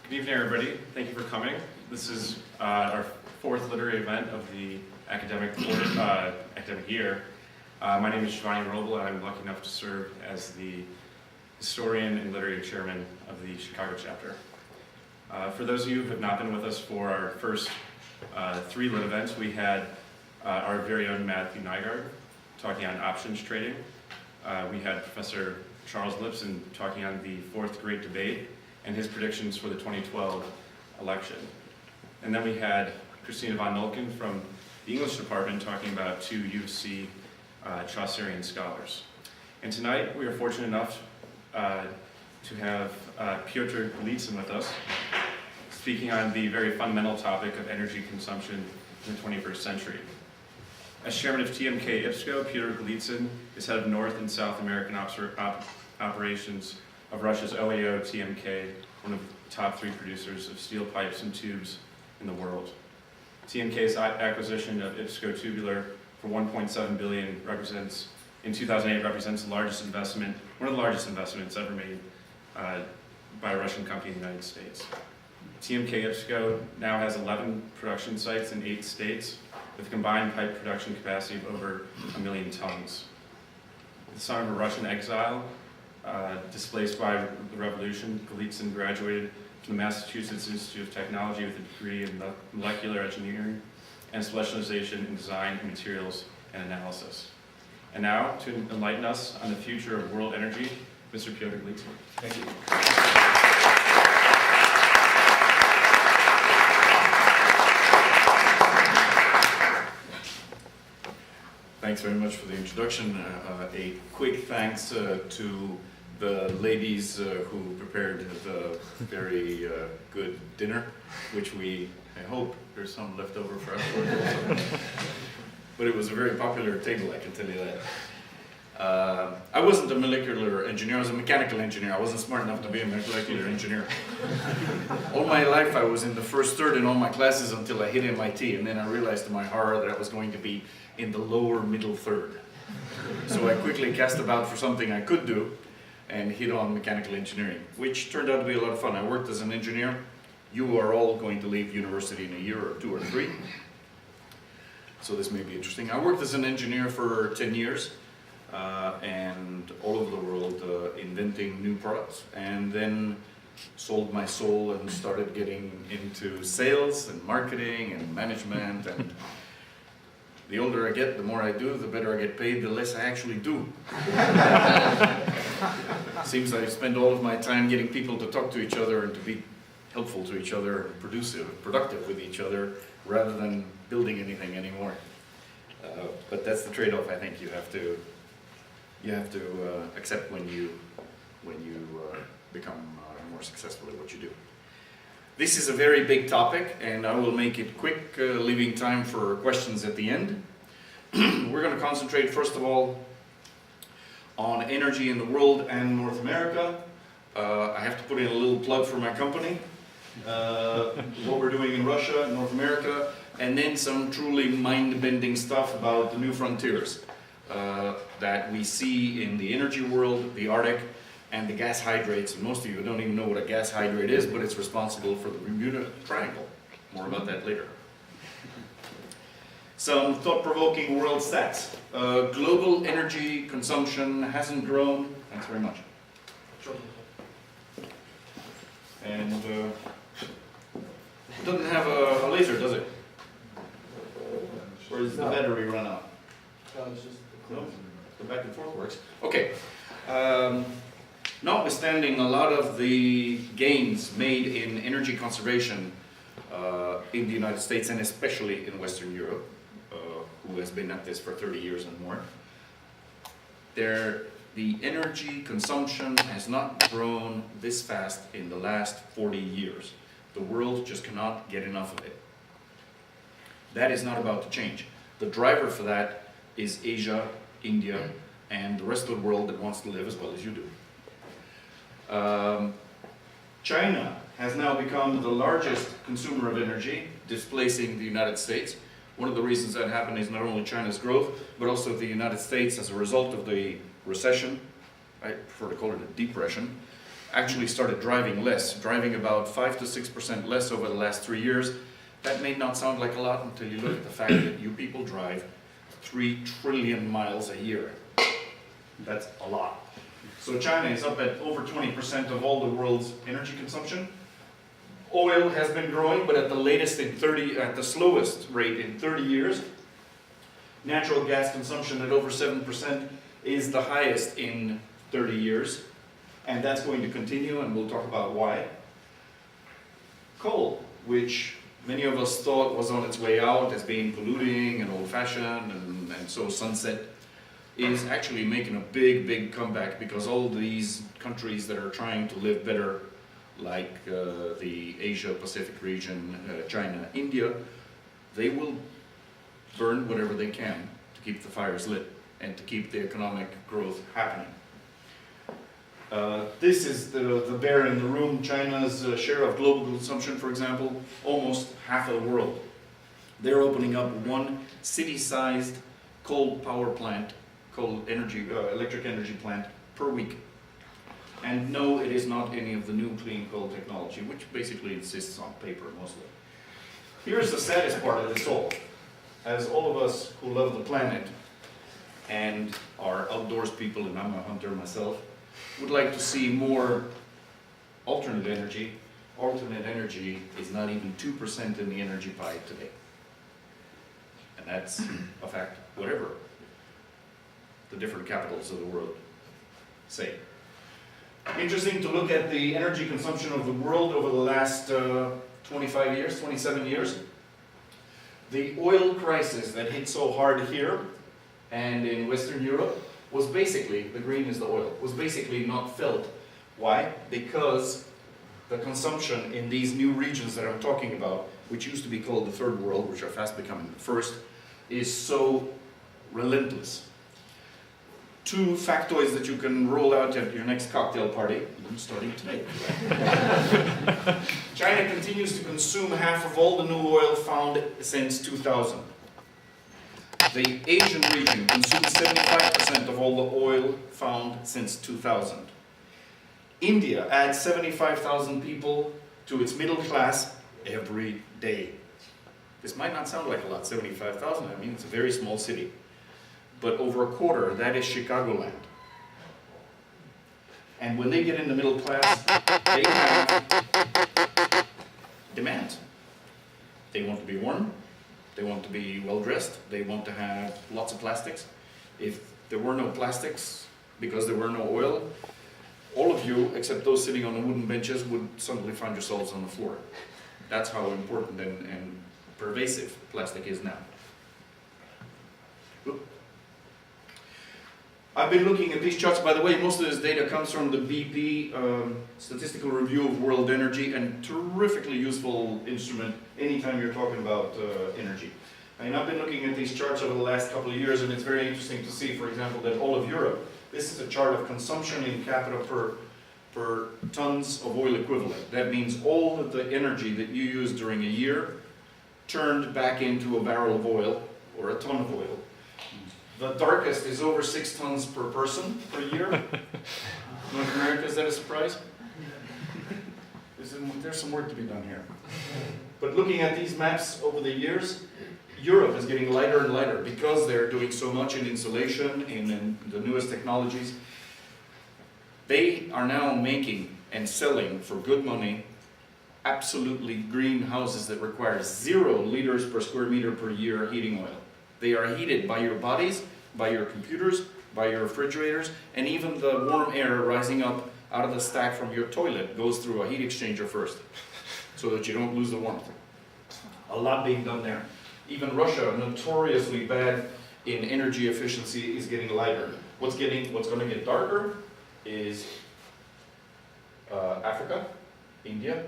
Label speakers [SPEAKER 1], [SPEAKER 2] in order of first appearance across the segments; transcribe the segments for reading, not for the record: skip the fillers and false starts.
[SPEAKER 1] Good evening, everybody. Thank you for coming. This is our fourth literary event of the academic year. My name is Giovanni Roble, and I'm lucky enough to serve as the historian and literary chairman of the Chicago chapter. For those of you who have not been with us for our first three lit events, we had our very own Matthew Nygaard talking on options trading. We had Professor Charles Lipson talking on the fourth great debate and his predictions for the 2012 election. And then we had Christina von Nulken from the English department talking about two U of C Chaucerian scholars. And tonight we are fortunate enough to have Piotr Golitsyn with us, speaking on the very fundamental topic of energy consumption in the 21st century. As chairman of TMK IPSCO, Piotr Golitsyn is head of North and South American operations of Russia's OAO TMK, one of the top three producers of steel pipes and tubes in the world. TMK's acquisition of IPSCO Tubular for $1.7 billion in 2008 represents the largest investment, one of the largest investments ever made by a Russian company in the United States. TMK IPSCO now has 11 production sites in 8 states, with a combined pipe production capacity of over 1 million tons. The son of a Russian exile, displaced by the revolution, Golitsyn graduated from the Massachusetts Institute of Technology with a degree in molecular engineering and specialization in design and materials and analysis. And now, to enlighten us on the future of world energy, Mr. Piotr Golitsyn.
[SPEAKER 2] Thank you. Thanks very much for the introduction. A quick thanks to the ladies who prepared the very good dinner, which I hope there's some left over for afterwards. But it was a very popular table, I can tell you that. I wasn't a molecular engineer, I was a mechanical engineer. I wasn't smart enough to be a molecular engineer. All my life I was in the first third in all my classes until I hit MIT, and then I realized to my horror that I was going to be in the lower middle third. So I quickly cast about for something I could do and hit on mechanical engineering, which turned out to be a lot of fun. I worked as an engineer. You are all going to leave university in a year or 2 or 3. So this may be interesting. I worked as an engineer for 10 years and all over the world inventing new products, and then sold my soul and started getting into sales and marketing and management. And the older I get, the more I do, the better I get paid, the less I actually do. Seems I spend all of my time getting people to talk to each other and to be helpful to each other and productive with each other, rather than building anything anymore. But that's the trade-off I think you have to accept when you become more successful at what you do. This is a very big topic, and I will make it quick, leaving time for questions at the end. We're going to concentrate, first of all, on energy in the world and North America. I have to put in a little plug for my company, what we're doing in Russia, North America, and then some truly mind-bending stuff about the new frontiers that we see in the energy world, the Arctic, and the gas hydrates. And most of you don't even know what a gas hydrate is, but it's responsible for the Bermuda Triangle. More about that later. Some thought-provoking world stats. Global energy consumption hasn't grown. Thanks very much. And it doesn't have a laser, does it? Or does the battery run out? No, the back and forth works. Okay. Notwithstanding a lot of the gains made in energy conservation in the United States, and especially in Western Europe, who has been at this for 30 years and more, the energy consumption has not grown this fast in the last 40 years. The world just cannot get enough of it. That is not about to change. The driver for that is Asia, India, and the rest of the world that wants to live as well as you do. China has now become the largest consumer of energy, displacing the United States. One of the reasons that happened is not only China's growth, but also the United States, as a result of the recession, I prefer to call it a depression, actually started driving less, driving about 5 to 6% less over the last 3 years. That may not sound like a lot until you look at the fact that you people drive 3 trillion miles a year. That's a lot. So China is up at over 20% of all the world's energy consumption. Oil has been growing, but at the slowest rate in 30 years. Natural gas consumption at over 7% is the highest in 30 years. And that's going to continue, and we'll talk about why. Coal, which many of us thought was on its way out as being polluting and old-fashioned, and so sunset, is actually making a big, big comeback because all these countries that are trying to live better, like the Asia-Pacific region, China, India, they will burn whatever they can to keep the fires lit and to keep the economic growth happening. This is the bear in the room. China's share of global consumption, for example, almost half of the world. They're opening up one city-sized coal power plant, electric energy plant per week. And no, it is not any of the new clean coal technology, which basically insists on paper mostly. Here's the saddest part of this all. As all of us who love the planet and are outdoors people, and I'm a hunter myself, would like to see more alternate energy. Alternate energy is not even 2% in the energy pie today. And that's a fact, whatever the different capitals of the world say. Interesting to look at the energy consumption of the world over the last 25 years, 27 years. The oil crisis that hit so hard here and in Western Europe was basically, the green is the oil, was basically not felt. Why? Because the consumption in these new regions that I'm talking about, which used to be called the third world, which are fast becoming the first, is so relentless. 2 factoids that you can roll out at your next cocktail party, starting today. China continues to consume half of all the new oil found since 2000. The Asian region consumes 75% of all the oil found since 2000. India adds 75,000 people to its middle class every day. This might not sound like a lot, 75,000, I mean it's a very small city. But over a quarter, that is Chicagoland. And when they get in the middle class, they have demands. They want to be warm, they want to be well dressed, they want to have lots of plastics. If there were no plastics, because there were no oil, all of you, except those sitting on the wooden benches, would suddenly find yourselves on the floor. That's how important and pervasive plastic is now. I've been looking at these charts. By the way, most of this data comes from the BP Statistical Review of World Energy, and terrifically useful instrument anytime you're talking about energy. I mean, I've been looking at these charts over the last couple of years, and it's very interesting to see, for example, that all of Europe, this is a chart of consumption in capita per tons of oil equivalent. That means all of the energy that you use during a year turned back into a barrel of oil or a ton of oil. The darkest is over 6 tons per person per year. North America, is that a surprise? There's some work to be done here. But looking at these maps over the years, Europe is getting lighter and lighter because they're doing so much in insulation, in the newest technologies. They are now making and selling for good money absolutely green houses that require 0 liters per square meter per year heating oil. They are heated by your bodies, by your computers, by your refrigerators, and even the warm air rising up out of the stack from your toilet goes through a heat exchanger first, so that you don't lose the warmth. A lot being done there. Even Russia, notoriously bad in energy efficiency, is getting lighter. What's going to get darker is Africa, India,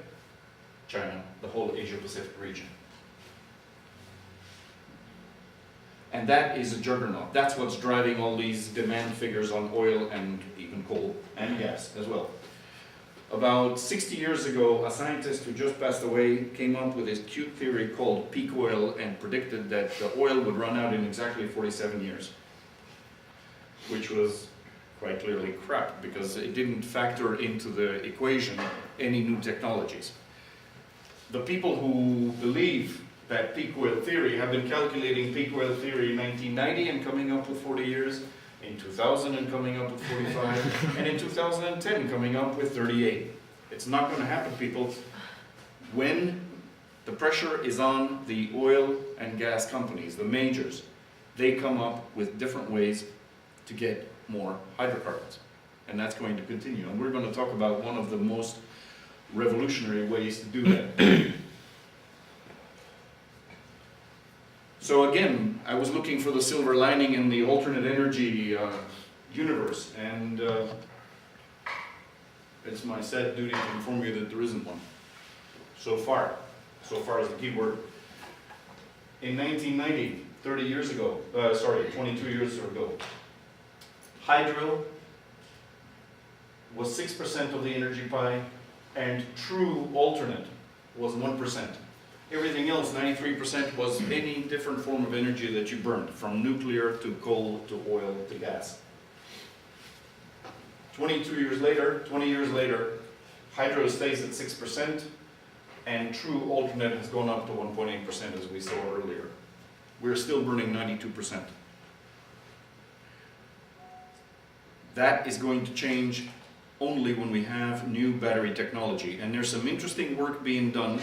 [SPEAKER 2] China, the whole Asia-Pacific region. And that is a juggernaut. That's what's driving all these demand figures on oil and even coal and gas as well. About 60 years ago, a scientist who just passed away came up with this cute theory called peak oil and predicted that the oil would run out in exactly 47 years, which was quite clearly crap, because it didn't factor into the equation any new technologies. The people who believe that peak oil theory have been calculating peak oil theory in 1990 and coming up with 40 years, in 2000 and coming up with 45, and in 2010 coming up with 38. It's not going to happen, people. When the pressure is on the oil and gas companies, the majors, they come up with different ways to get more hydrocarbons. And that's going to continue. And we're going to talk about one of the most revolutionary ways to do that. So again, I was looking for the silver lining in the alternate energy universe, and it's my sad duty to inform you that there isn't one. So far is the key word. In 1990, 30 years ago, 22 years ago, hydro was 6% of the energy pie, and true alternate was 1%. Everything else, 93%, was any different form of energy that you burned, from nuclear to coal to oil to gas. 20 years later, hydro stays at 6%, and true alternate has gone up to 1.8%, as we saw earlier. We're still burning 92%. That is going to change only when we have new battery technology. And there's some interesting work being done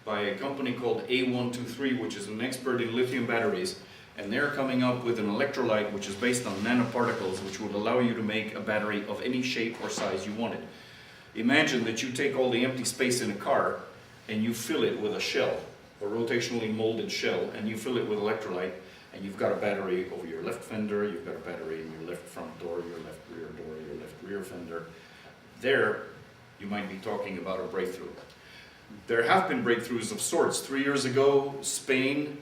[SPEAKER 2] by a company called A123, which is an expert in lithium batteries, and they're coming up with an electrolyte which is based on nanoparticles, which would allow you to make a battery of any shape or size you wanted. Imagine that you take all the empty space in a car and you fill it with a shell, a rotationally molded shell, and you fill it with electrolyte, and you've got a battery over your left fender, you've got a battery in your left front door, your left rear door, your left rear fender. There, you might be talking about a breakthrough. There have been breakthroughs of sorts. 3 years ago, Spain,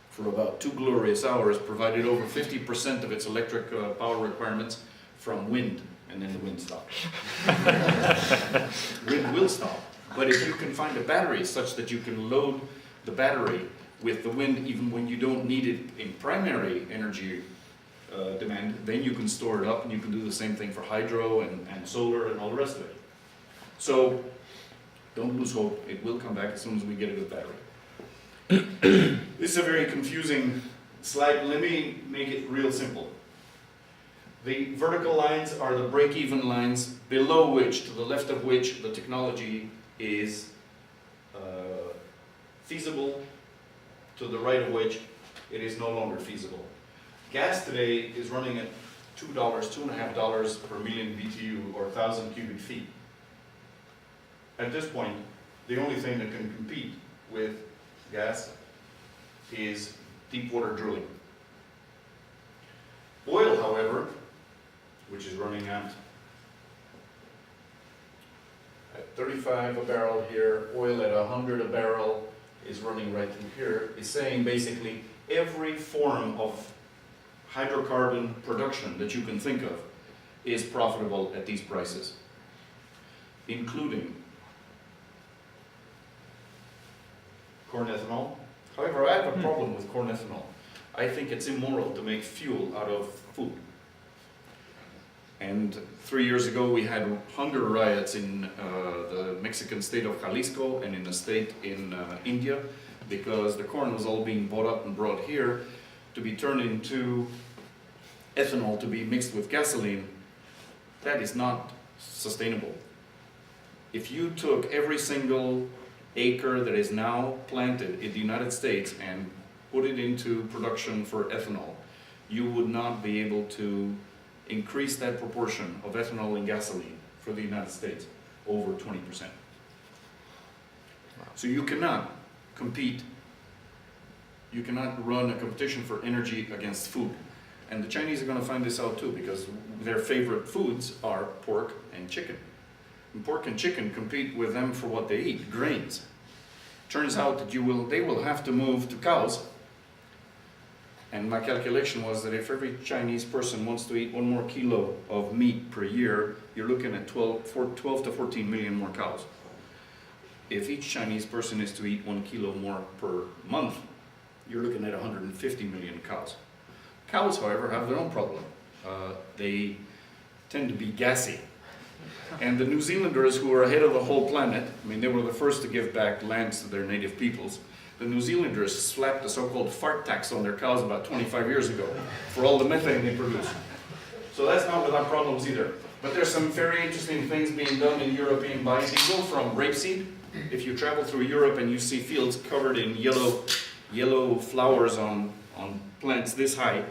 [SPEAKER 2] for about 2 glorious hours, provided over 50% of its electric power requirements from wind, and then the wind stopped. Wind will stop, but if you can find a battery such that you can load the battery with the wind even when you don't need it in primary energy demand, then you can store it up, and you can do the same thing for hydro and solar and all the rest of it. So don't lose hope. It will come back as soon as we get a good battery. This is a very confusing slide. Let me make it real simple. The vertical lines are the break-even lines below which, to the left of which, the technology is feasible, to the right of which it is no longer feasible. Gas today is running at $2.5 per million BTU, or 1,000 cubic feet. At this point, the only thing that can compete with gas is deep water drilling. Oil, however, which is running at 35 a barrel here, oil at 100 a barrel is running right through here, is saying basically every form of hydrocarbon production that you can think of is profitable at these prices, including corn ethanol. However, I have a problem with corn ethanol. I think it's immoral to make fuel out of food. And 3 years ago we had hunger riots in the Mexican state of Jalisco and in a state in India, because the corn was all being bought up and brought here to be turned into ethanol to be mixed with gasoline. That is not sustainable. If you took every single acre that is now planted in the United States and put it into production for ethanol, you would not be able to increase that proportion of ethanol and gasoline for the United States over 20%. So you cannot compete, you cannot run a competition for energy against food. And the Chinese are going to find this out too, because their favorite foods are pork and chicken. And pork and chicken compete with them for what they eat, grains. Turns out that they will have to move to cows. And my calculation was that if every Chinese person wants to eat 1 more kilo of meat per year, you're looking at 12 to 14 million more cows. If each Chinese person is to eat 1 kilo more per month, you're looking at 150 million cows. Cows, however, have their own problem. They tend to be gassy. And the New Zealanders, who are ahead of the whole planet, I mean, they were the first to give back lands to their native peoples. The New Zealanders slapped a so-called fart tax on their cows about 25 years ago for all the methane they produce. So that's not without problems either. But there's some very interesting things being done in European biodiesel from rapeseed. If you travel through Europe and you see fields covered in yellow flowers on plants this high,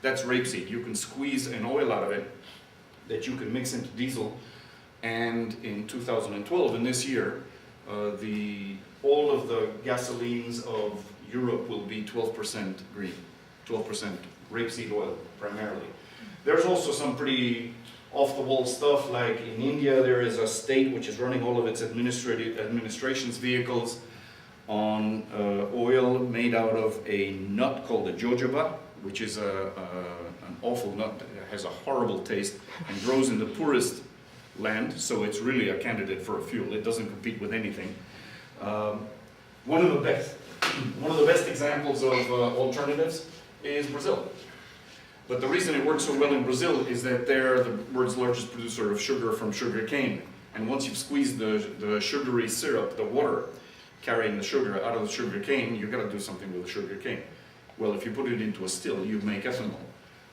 [SPEAKER 2] that's rapeseed. You can squeeze an oil out of it that you can mix into diesel. And in 2012, in this year, all of the gasolines of Europe will be 12% green, 12% rapeseed oil primarily. There's also some pretty off-the-wall stuff, like in India there is a state which is running all of its administration's vehicles on oil made out of a nut called a jojoba, which is an awful nut that has a horrible taste and grows in the poorest land, so it's really a candidate for a fuel. It doesn't compete with anything. One of the best examples of alternatives is Brazil. But the reason it works so well in Brazil is that they're the world's largest producer of sugar from sugar cane. And once you've squeezed the sugary syrup, the water carrying the sugar out of the sugar cane, you've got to do something with the sugar cane. Well, if you put it into a still, you make ethanol.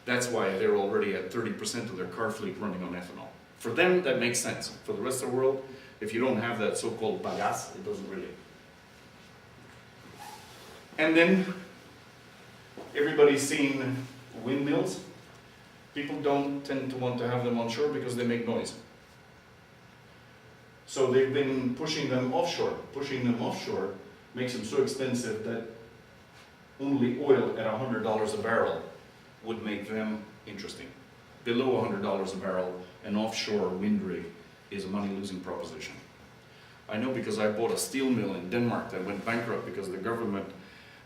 [SPEAKER 2] That's why they're already at 30% of their car fleet running on ethanol. For them, that makes sense. For the rest of the world, if you don't have that so-called bagasse, it doesn't really. And then, everybody's seen windmills. People don't tend to want to have them on shore because they make noise. So they've been pushing them offshore. Pushing them offshore makes them so expensive that only oil at $100 a barrel would make them interesting. Below $100 a barrel, an offshore wind rig is a money-losing proposition. I know because I bought a steel mill in Denmark that went bankrupt because the government,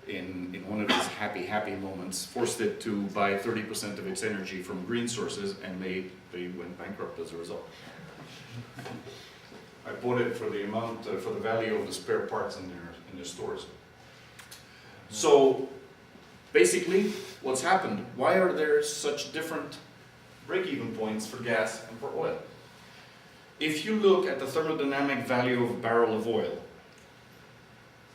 [SPEAKER 2] in one of these happy moments, forced it to buy 30% of its energy from green sources, and they went bankrupt as a result. I bought it for the value of the spare parts in their stores. So basically, what's happened? Why are there such different break-even points for gas and for oil? If you look at the thermodynamic value of a barrel of oil,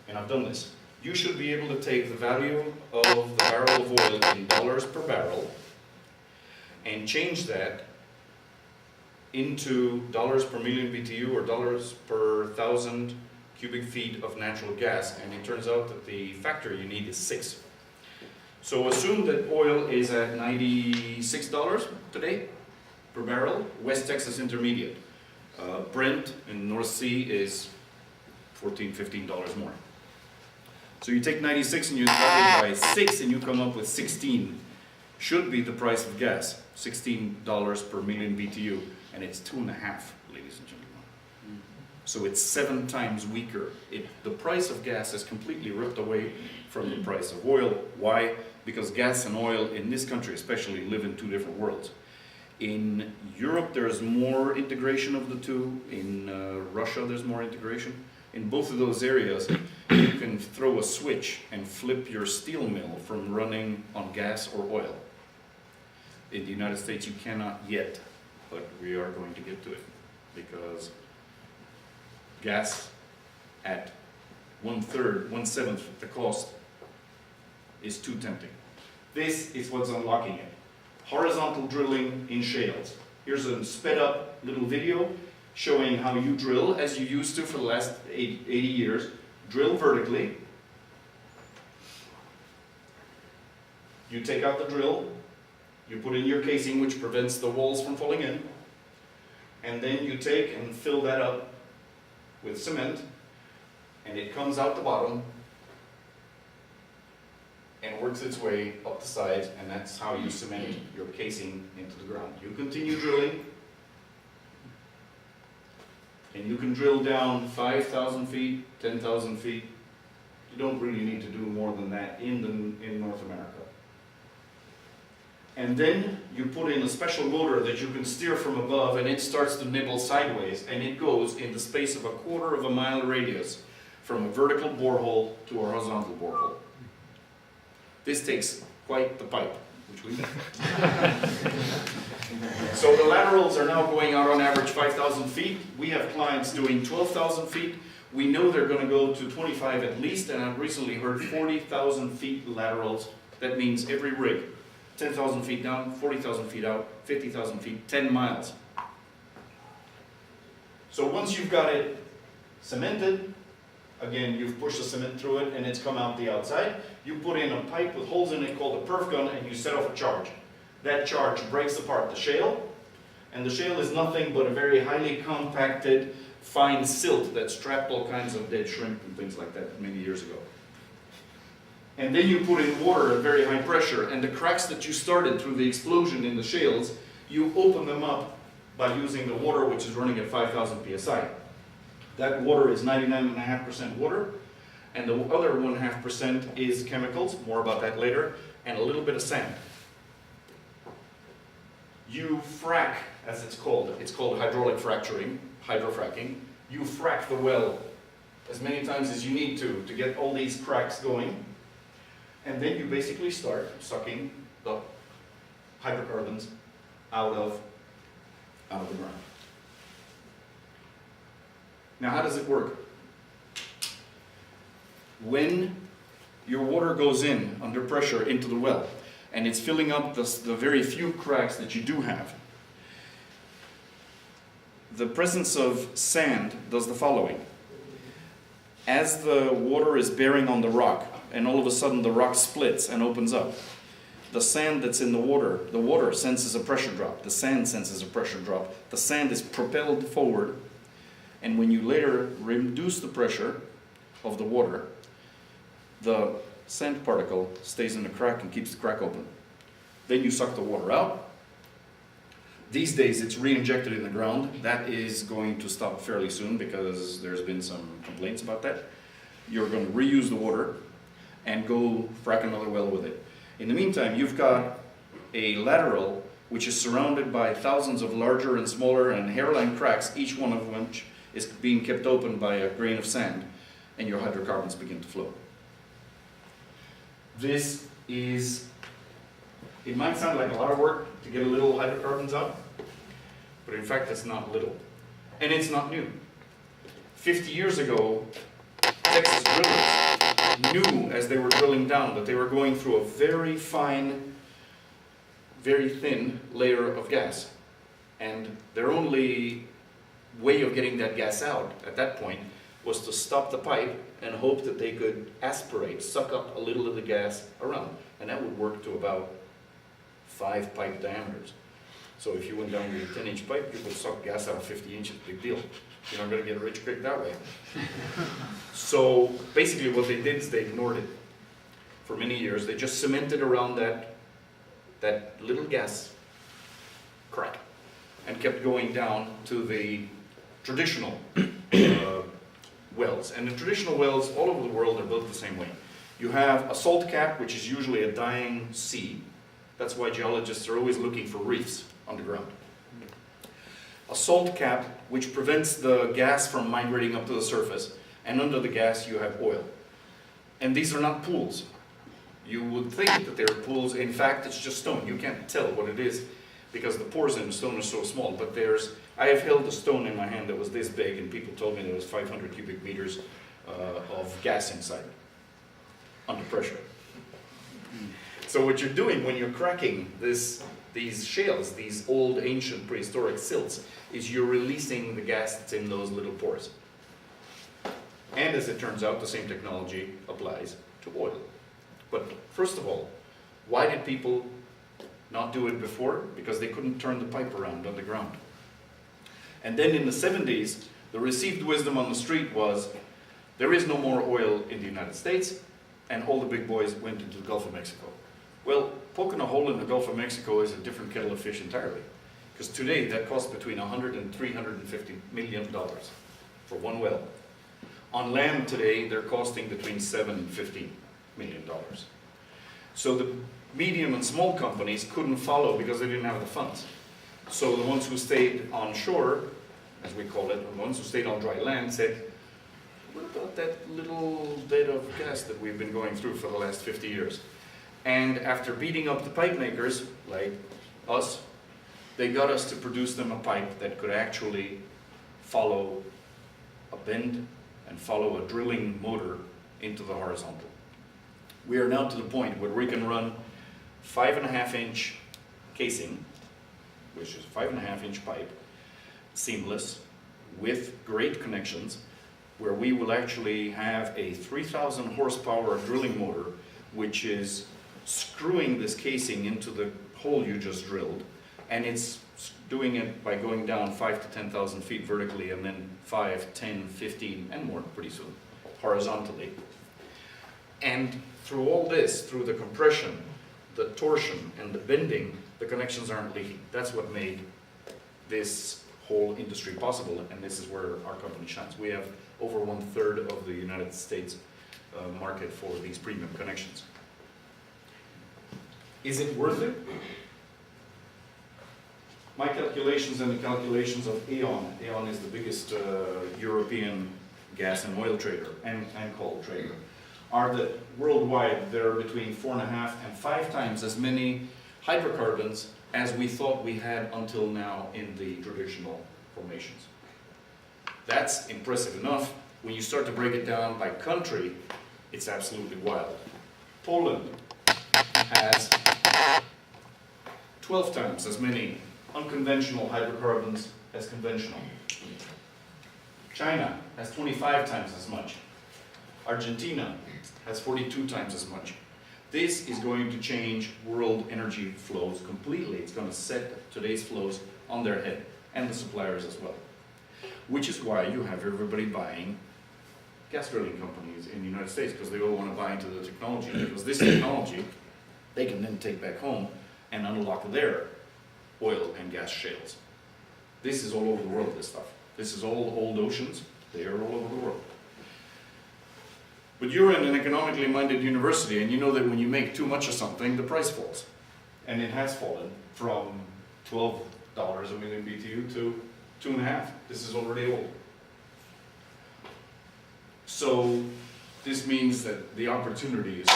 [SPEAKER 2] and I've done this, you should be able to take the value of the barrel of oil in dollars per barrel and change that into dollars per million BTU or dollars per 1,000 cubic feet of natural gas, and it turns out that the factor you need is 6. So assume that oil is at $96 today per barrel, West Texas Intermediate. Brent in North Sea is $14, $15 more. So you take 96 and you divide it by 6 and you come up with 16. Should be the price of gas, $16 per million BTU, and it's 2.5, ladies and gentlemen. So it's 7 times weaker. The price of gas is completely ripped away from the price of oil. Why? Because gas and oil in this country especially live in 2 different worlds. In Europe there's more integration of the two. In Russia there's more integration. In both of those areas you can throw a switch and flip your steel mill from running on gas or oil. In the United States you cannot yet, but we are going to get to it, because gas at 1/3, 1/7 the cost is too tempting. This is what's unlocking it. Horizontal drilling in shales. Here's a sped up little video showing how you drill as you used to for the last 80 years. Drill vertically. You take out the drill, you put in your casing which prevents the walls from falling in, and then you take and fill that up with cement, and it comes out the bottom and works its way up the sides, and that's how you cement your casing into the ground. You continue drilling, and you can drill down 5,000 feet, 10,000 feet. You don't really need to do more than that in North America. And then you put in a special motor that you can steer from above, and it starts to nibble sideways, and it goes in the space of 1/4 mile radius from a vertical borehole to a horizontal borehole. This takes quite the pipe. which we did. So the laterals are now going out on average 5,000 feet. We have clients doing 12,000 feet. We know they're going to go to 25 at least, and I've recently heard 40,000 feet laterals. That means every rig, 10,000 feet down, 40,000 feet out, 50,000 feet, 10 miles. So once you've got it cemented, again, you've pushed the cement through it and it's come out the outside, you put in a pipe with holes in it called a perf gun and you set off a charge. That charge breaks apart the shale, and the shale is nothing but a very highly compacted, fine silt that trapped all kinds of dead shrimp and things like that many years ago. And then you put in water at very high pressure, and the cracks that you started through the explosion in the shales, you open them up by using the water, which is running at 5,000 psi. That water is 99.5% water, and the other 1.5% is chemicals, more about that later, and a little bit of sand. You frack, as it's called hydraulic fracturing, hydrofracking. You frack the well as many times as you need to get all these cracks going, and then you basically start sucking the hydrocarbons out of the ground. Now, how does it work? When your water goes in under pressure into the well, and it's filling up the very few cracks that you do have, the presence of sand does the following. As the water is bearing on the rock, and all of a sudden the rock splits and opens up, the sand that's in the water senses a pressure drop, the sand senses a pressure drop, the sand is propelled forward, and when you later reduce the pressure of the water, the sand particle stays in the crack and keeps the crack open. Then you suck the water out. These days it's re-injected in the ground. That is going to stop fairly soon because there's been some complaints about that. You're going to reuse the water and go frack another well with it. In the meantime, you've got a lateral which is surrounded by thousands of larger and smaller and hairline cracks, each one of which is being kept open by a grain of sand, and your hydrocarbons begin to flow. This is, it might sound like a lot of work to get a little hydrocarbons out, but in fact it's not little. And it's not new. 50 years ago, Texas drillers knew as they were drilling down that they were going through a very fine, very thin layer of gas. And their only way of getting that gas out at that point was to stop the pipe and hope that they could aspirate, suck up a little of the gas around. And that would work to about 5 pipe diameters. So if you went down with a 10-inch pipe, you could suck gas out of 50 inches, big deal. You're not going to get rich quick that way. So basically what they did is they ignored it for many years. They just cemented around that little gas crack and kept going down to the traditional wells. And the traditional wells all over the world are built the same way. You have a salt cap, which is usually a dying sea. That's why geologists are always looking for reefs underground. A salt cap, which prevents the gas from migrating up to the surface, and under the gas you have oil. And these are not pools. You would think that they're pools. In fact, it's just stone. You can't tell what it is because the pores in the stone are so small. But I have held a stone in my hand that was this big, and people told me there was 500 cubic meters of gas inside, under pressure. So what you're doing when you're cracking these shales, these old ancient prehistoric silts, is you're releasing the gas that's in those little pores. And as it turns out, the same technology applies to oil. But first of all, why did people not do it before? Because they couldn't turn the pipe around underground. And then in the 70s, the received wisdom on the street was, there is no more oil in the United States, and all the big boys went into the Gulf of Mexico. Well, poking a hole in the Gulf of Mexico is a different kettle of fish entirely. Because today that costs between $100 and $350 million for one well. On land today, they're costing between $7 and $15 million. So the medium and small companies couldn't follow because they didn't have the funds. So the ones who stayed on shore, as we call it, the ones who stayed on dry land said, what about that little bit of gas that we've been going through for the last 50 years? And after beating up the pipe makers, like us, they got us to produce them a pipe that could actually follow a bend and follow a drilling motor into the horizontal. We are now to the point where we can run 5.5-inch casing, which is 5.5-inch pipe, seamless, with great connections, where we will actually have a 3,000 horsepower drilling motor, which is screwing this casing into the hole you just drilled, and it's doing it by going down 5 to 10,000 feet vertically, and then 5, 10, 15, and more pretty soon, horizontally. And through all this, through the compression, the torsion, and the bending, the connections aren't leaking. That's what made this whole industry possible, and this is where our company shines. We have over 1/3 of the United States market for these premium connections. Is it worth it? My calculations and the calculations of Aon, Aon is the biggest European gas and oil trader and coal trader, are that worldwide there are between 4.5 and 5 times as many hydrocarbons as we thought we had until now in the traditional formations. That's impressive enough. When you start to break it down by country, it's absolutely wild. Poland has 12 times as many unconventional hydrocarbons as conventional. China has 25 times as much. Argentina has 42 times as much. This is going to change world energy flows completely. It's going to set today's flows on their head, and the suppliers as well. Which is why you have everybody buying gas drilling companies in the United States, because they all want to buy into the technology, because this technology they can then take back home and unlock their oil and gas shales. This is all over the world, this stuff. This is all old oceans. They are all over the world. But you're in an economically minded university, and you know that when you make too much of something, the price falls. And it has fallen from $12 a million BTU to 2.5. This is already old. So this means that the opportunity is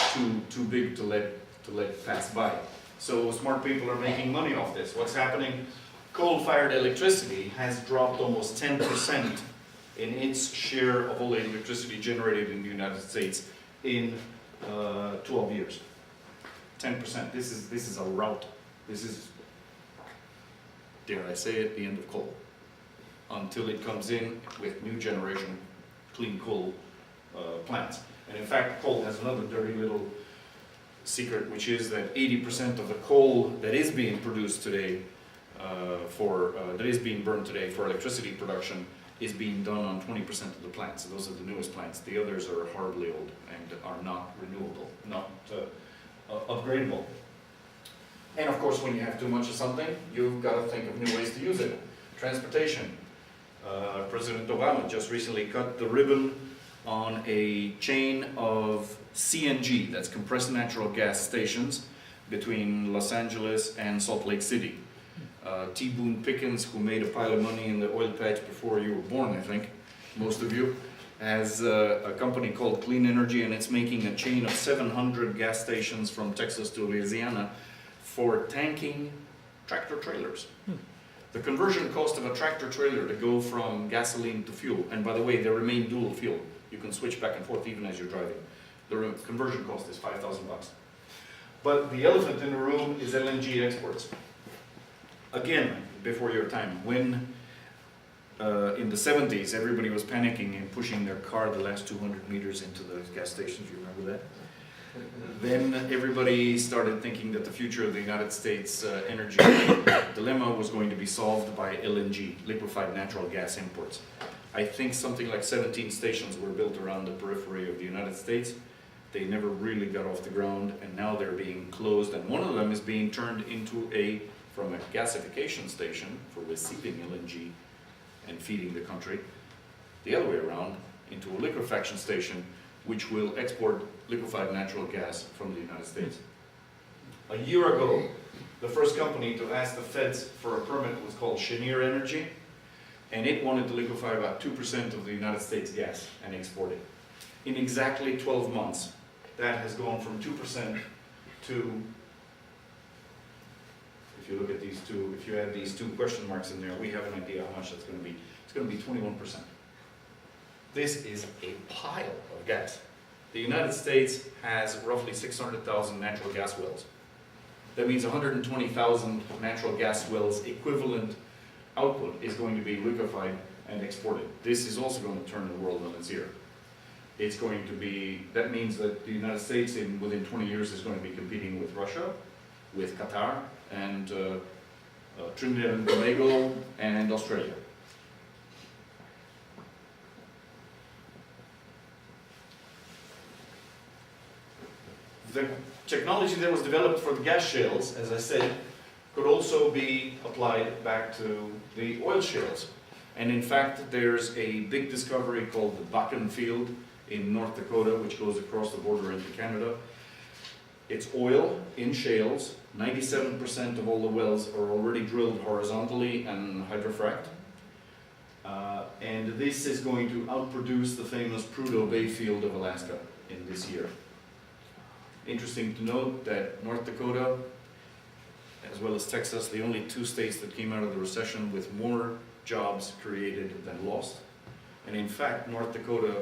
[SPEAKER 2] too big to let pass by. So smart people are making money off this. What's happening? Coal-fired electricity has dropped almost 10% in its share of all the electricity generated in the United States in 12 years. 10%. This is a rout. This is, dare I say it, the end of coal. Until it comes in with new generation clean coal plants. And in fact, coal has another dirty little secret, which is that 80% of the coal that is being produced today that is being burned today for electricity production is being done on 20% of the plants. So those are the newest plants. The others are horribly old and are not renewable, not upgradable. And of course, when you have too much of something, you've got to think of new ways to use it. Transportation. President Obama just recently cut the ribbon on a chain of CNG, that's compressed natural gas stations, between Los Angeles and Salt Lake City. T. Boone Pickens, who made a pile of money in the oil patch before you were born, I think, most of you, has a company called Clean Energy, and it's making a chain of 700 gas stations from Texas to Louisiana for tanking tractor trailers. The conversion cost of a tractor trailer to go from gasoline to fuel, and by the way, they remain dual fuel. You can switch back and forth even as you're driving. The conversion cost is $5,000. But the elephant in the room is LNG exports. Again, before your time, when in the 70s everybody was panicking and pushing their car the last 200 meters into the gas stations, you remember that? Then everybody started thinking that the future of the United States energy dilemma was going to be solved by LNG, liquefied natural gas imports. I think something like 17 stations were built around the periphery of the United States. They never really got off the ground, and now they're being closed, and one of them is being turned into from a gasification station for receiving LNG and feeding the country, the other way around, into a liquefaction station which will export liquefied natural gas from the United States. A year ago, the first company to ask the feds for a permit was called Cheniere Energy, and it wanted to liquefy about 2% of the United States gas and export it. In exactly 12 months, that has gone from 2% two, if you look at these two, if you add these two question marks in there, we have an idea how much that's going to be. It's going to be 21%. This is a pile of gas. The United States has roughly 600,000 natural gas wells. That means 120,000 natural gas wells equivalent output is going to be liquefied and exported. This is also going to turn the world on its ear. It's going to be, that means that the United States within 20 years is going to be competing with Russia, with Qatar, and Trinidad and Tobago, and Australia. The technology that was developed for the gas shales, as I said, could also be applied back to the oil shales. And in fact, there's a big discovery called the Bakken field in North Dakota, which goes across the border into Canada. It's oil in shales. 97% of all the wells are already drilled horizontally and hydrofrac'd. And this is going to outproduce the famous Prudhoe Bay field of Alaska in this year. Interesting to note that North Dakota, as well as Texas, the only two states that came out of the recession with more jobs created than lost. And in fact, North Dakota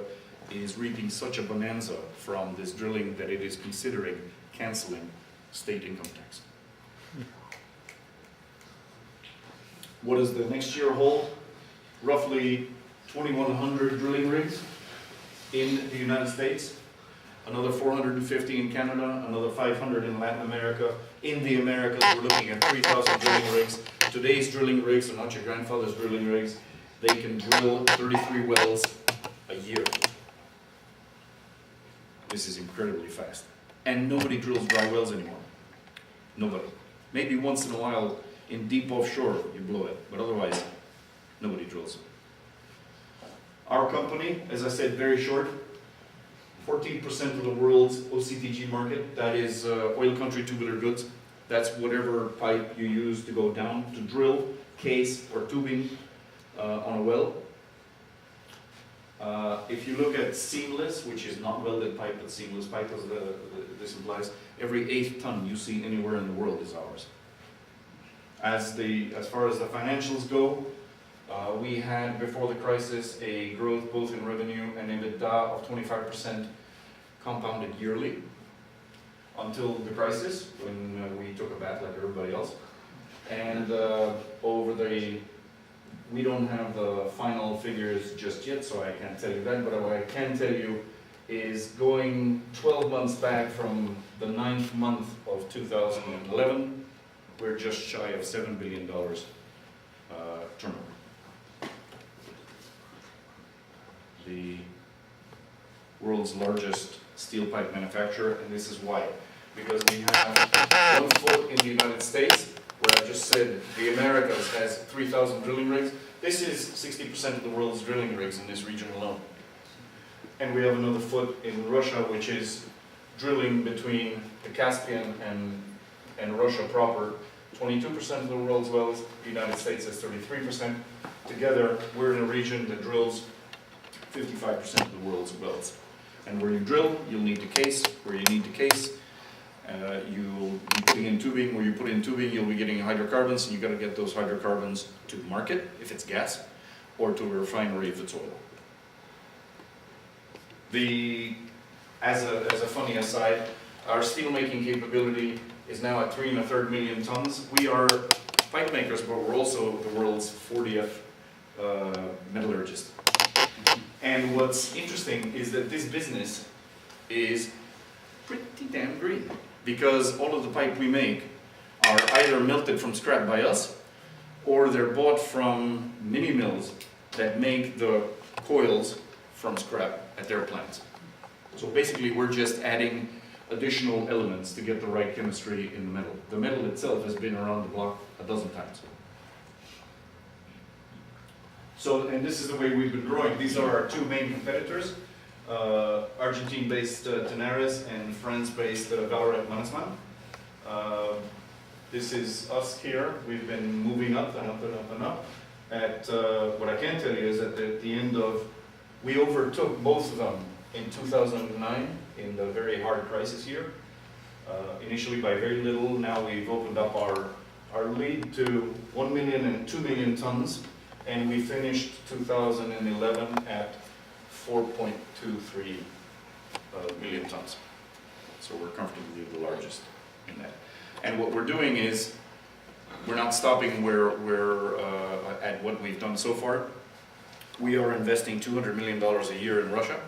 [SPEAKER 2] is reaping such a bonanza from this drilling that it is considering canceling state income tax. What does the next year hold? Roughly 2,100 drilling rigs in the United States, another 450 in Canada, another 500 in Latin America. In the Americas, we're looking at 3,000 drilling rigs. Today's drilling rigs are not your grandfather's drilling rigs. They can drill 33 wells a year. This is incredibly fast. And nobody drills dry wells anymore. Nobody. Maybe once in a while in deep offshore you blow it, but otherwise nobody drills. Our company, as I said, very short, 14% of the world's OCTG market, that is oil country tubular goods. That's whatever pipe you use to go down to drill, case, or tubing on a well. If you look at seamless, which is not welded pipe, but seamless pipe, as this implies, every 8th ton you see anywhere in the world is ours. As far as the financials go, we had before the crisis a growth both in revenue and EBITDA of 25% compounded yearly until the crisis, when we took a bath like everybody else. And we don't have the final figures just yet, so I can't tell you that, but what I can tell you is going 12 months back from the 9th month of 2011, we're just shy of $7 billion turnover. The world's largest steel pipe manufacturer, and this is why. Because we have one foot in the United States, where I just said the Americas has 3,000 drilling rigs. This is 60% of the world's drilling rigs in this region alone. And we have another foot in Russia, which is drilling between the Caspian and Russia proper. 22% of the world's wells, the United States has 33%. Together, we're in a region that drills 55% of the world's wells. And where you drill, you'll need to case. Where you need to case, you'll be putting in tubing. Where you put in tubing, you'll be getting hydrocarbons, and you've got to get those hydrocarbons to market, if it's gas, or to a refinery, if it's oil. As a funny aside, our steelmaking capability is now at 3 1/3 million tons. We are pipe makers, but we're also the world's 40th metallurgist. And what's interesting is that this business is pretty damn green, because all of the pipe we make are either melted from scrap by us, or they're bought from mini mills that make the coils from scrap at their plants. So basically we're just adding additional elements to get the right chemistry in the metal. The metal itself has been around the block a dozen times. So, and this is the way we've been growing. These are our two main competitors, Argentine-based Tenaris and France-based Vallourec Mannesmann. This is us here. We've been moving up and up and up and up. What I can tell you is that at the end of, we overtook both of them in 2009, in the very hard crisis year.
[SPEAKER 3] initially by very little. Now we've opened up our lead to 1 million and 2 million tons, and we finished 2011 at 4.23 million tons.
[SPEAKER 2] So we're comfortably the largest in that. And what we're doing is, we're not stopping we're at what we've done so far. We are investing $200 million a year in Russia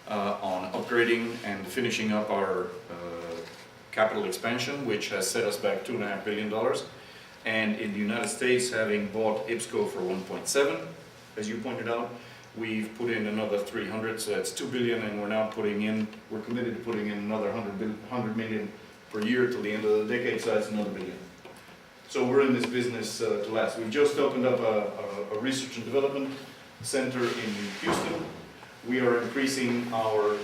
[SPEAKER 2] on upgrading and finishing up our capital expansion, which has set us back $2.5 billion. And in the United States, having bought IPSCO for 1.7, as you pointed out, we've put in another 300, so that's 2 billion, and we're now we're committed to putting in another 100 million per year till the end of the decade, so that's another billion. So we're in this business to last. We've just opened up a research and development center in Houston. We are increasing our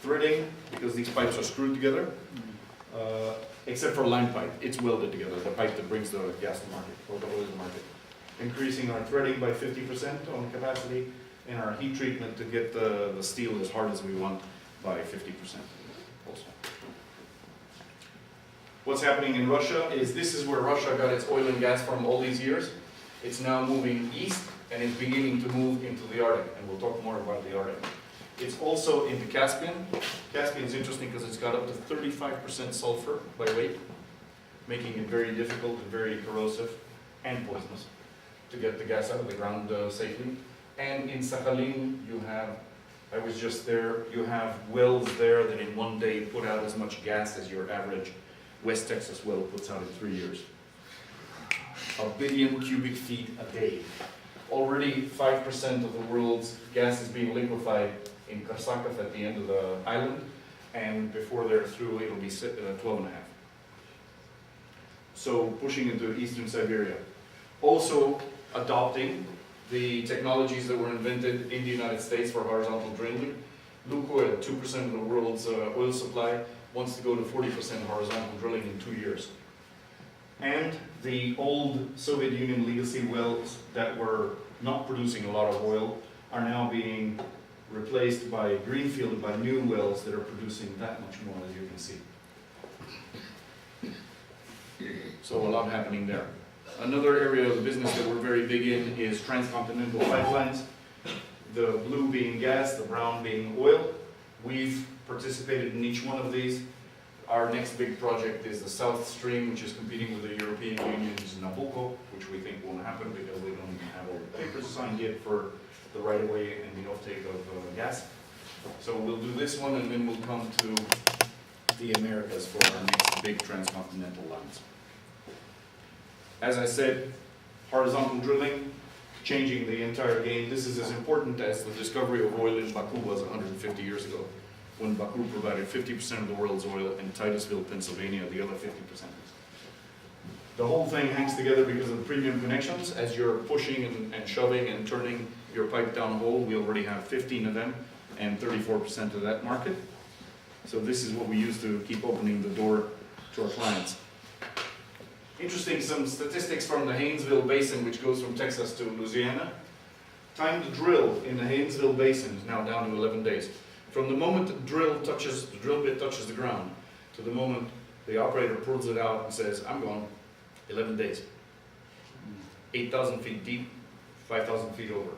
[SPEAKER 2] threading because these pipes are screwed together, except for line pipe. It's welded together, the pipe that brings the gas to market, or the oil to market. Increasing our threading by 50% on capacity, and our heat treatment to get the steel as hard as we want by 50% also. What's happening in Russia is this is where Russia got its oil and gas from all these years. It's now moving east, and it's beginning to move into the Arctic, and we'll talk more about the Arctic. It's also in the Caspian. Caspian is interesting because it's got up to 35% sulfur by weight, making it very difficult and very corrosive and poisonous to get the gas out of the ground safely. And in Sakhalin, you have, I was just there, you have wells there that in one day put out as much gas as your average West Texas well puts out in 3 years. 1 billion cubic feet a day. Already 5% of the world's gas is being liquefied in Karsakov at the end of the island, and before they're through it'll be 12.5. So pushing into eastern Siberia. Also adopting the technologies that were invented in the United States for horizontal drilling. Lukoil, 2% of the world's oil supply, wants to go to 40% horizontal drilling in 2 years. And the old Soviet Union legacy wells that were not producing a lot of oil are now being replaced by greenfield, by new wells that are producing that much more, as you can see. So a lot happening there. Another area of the business that we're very big in is transcontinental pipelines. The blue being gas, the brown being oil. We've participated in each one of these. Our next big project is the South Stream, which is competing with the European Union's Nabucco, which we think won't happen because they don't even have all the papers signed yet for the right-of-way and the offtake of gas. So we'll do this one, and then we'll come to the Americas for our next big transcontinental lines. As I said, horizontal drilling, changing the entire game. This is as important as the discovery of oil in Baku was 150 years ago, when Baku provided 50% of the world's oil and Titusville, Pennsylvania, the other 50%. The whole thing hangs together because of the premium connections. As you're pushing and shoving and turning your pipe down hole, we already have 15 of them and 34% of that market. So this is what we use to keep opening the door to our clients. Interesting, some statistics from the Haynesville Basin, which goes from Texas to Louisiana. Time to drill in the Haynesville Basin is now down to 11 days. From the moment the drill bit touches the ground, to the moment the operator pulls it out and says, I'm going, 11 days. 8,000 feet deep, 5,000 feet over.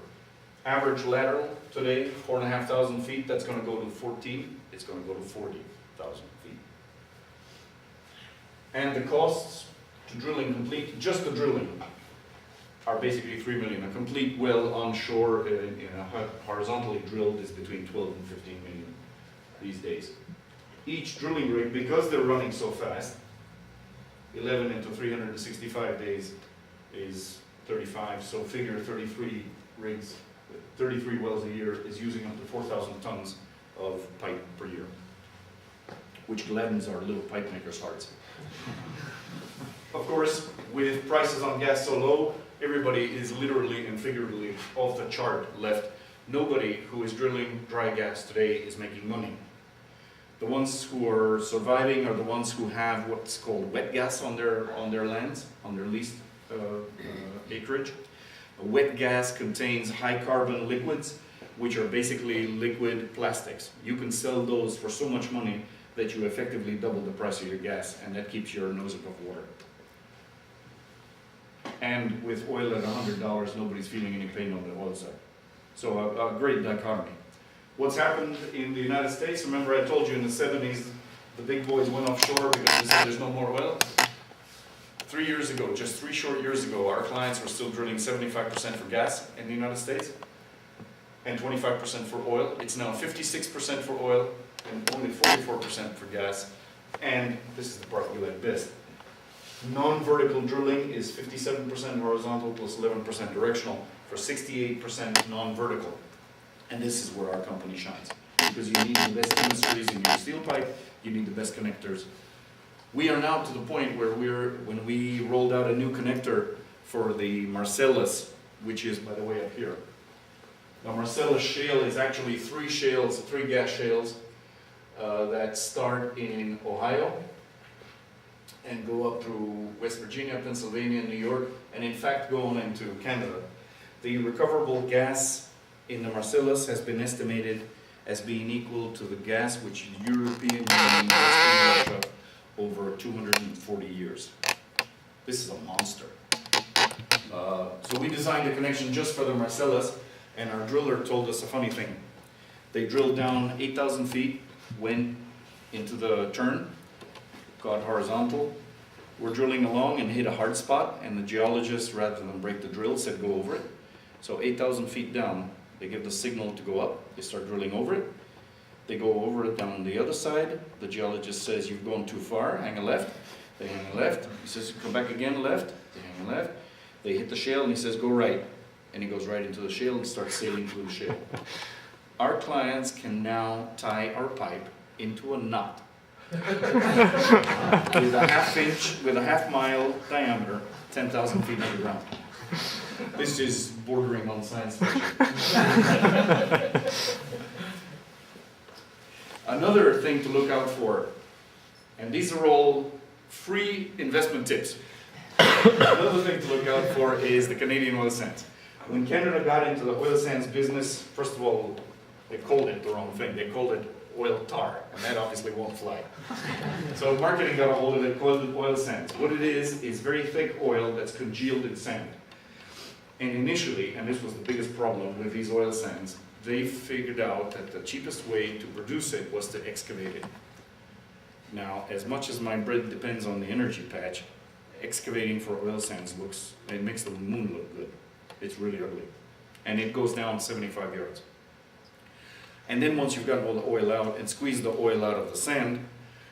[SPEAKER 2] Average lateral today, 4,500 feet, that's going to go to 14, it's going to go to 40,000 feet. And the costs to drilling complete, just the drilling, are basically 3 million. A complete well onshore horizontally drilled is between 12 and 15 million these days. Each drilling rig, because they're running so fast, 11 into 365 days is 35, so figure 33 rigs, 33 wells a year is using up to 4,000 tons of pipe per year, which gladdens our little pipe makers' hearts. Of course, with prices on gas so low, everybody is literally and figuratively off the chart left. Nobody who is drilling dry gas today is making money. The ones who are surviving are the ones who have what's called wet gas on their lands, on their leased acreage. Wet gas contains high carbon liquids, which are basically liquid plastics. You can sell those for so much money that you effectively double the price of your gas, and that keeps your nose above water. And with oil at $100, nobody's feeling any pain on the oil side. So a great dichotomy. What's happened in the United States, remember I told you in the 70s, the big boys went offshore because they said there's no more oil. 3 years ago, just 3 short years ago, our clients were still drilling 75% for gas in the United States and 25% for oil. It's now 56% for oil and only 44% for gas. And this is the part you like best. Non-vertical drilling is 57% horizontal plus 11% directional for 68% non-vertical. And this is where our company shines. Because you need the best chemistries in your steel pipe, you need the best connectors. We are now to the point where when we rolled out a new connector for the Marcellus, which is, by the way, up here. The Marcellus shale is actually 3 gas shales that start in Ohio and go up through West Virginia, Pennsylvania, New York, and in fact go on into Canada. The recoverable gas in the Marcellus has been estimated as being equal to the gas which the European Union invested in Russia over 240 years. This is a monster. So we designed a connection just for the Marcellus, and our driller told us a funny thing. They drilled down 8,000 feet, went into the turn, got horizontal. We're drilling along and hit a hard spot, and the geologist, rather than break the drill, said go over it. So 8,000 feet down, they give the signal to go up. They start drilling over it. They go over it down the other side. The geologist says, you've gone too far, hang a left. They hang a left. He says, come back again, left. They hang a left. They hit the shale, and he says, go right. And he goes right into the shale and starts sailing through the shale. Our clients can now tie our pipe into a knot with a half-inch, with a half-mile diameter, 10,000 feet underground. This is bordering on science fiction. Another thing to look out for, and these are all free investment tips. Another thing to look out for is the Canadian oil sands. When Canada got into the oil sands business, first of all, they called it the wrong thing. They called it oil tar, and that obviously won't fly. So marketing got a hold of it, called it oil sands. What it is very thick oil that's congealed in sand. And initially, and this was the biggest problem with these oil sands, they figured out that the cheapest way to produce it was to excavate it. Now, as much as my bread depends on the energy patch, excavating for oil sands it makes the moon look good. It's really ugly. And it goes down 75 yards. And then once you've got all the oil out and squeeze the oil out of the sand,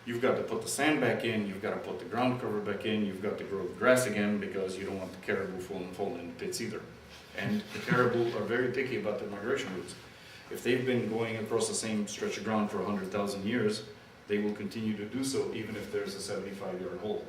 [SPEAKER 2] you've got to put the sand back in, you've got to put the ground cover back in, you've got to grow the grass again because you don't want the caribou falling in the pits either. And the caribou are very picky about their migration routes. If they've been going across the same stretch of ground for 100,000 years, they will continue to do so even if there's a 75-yard hole.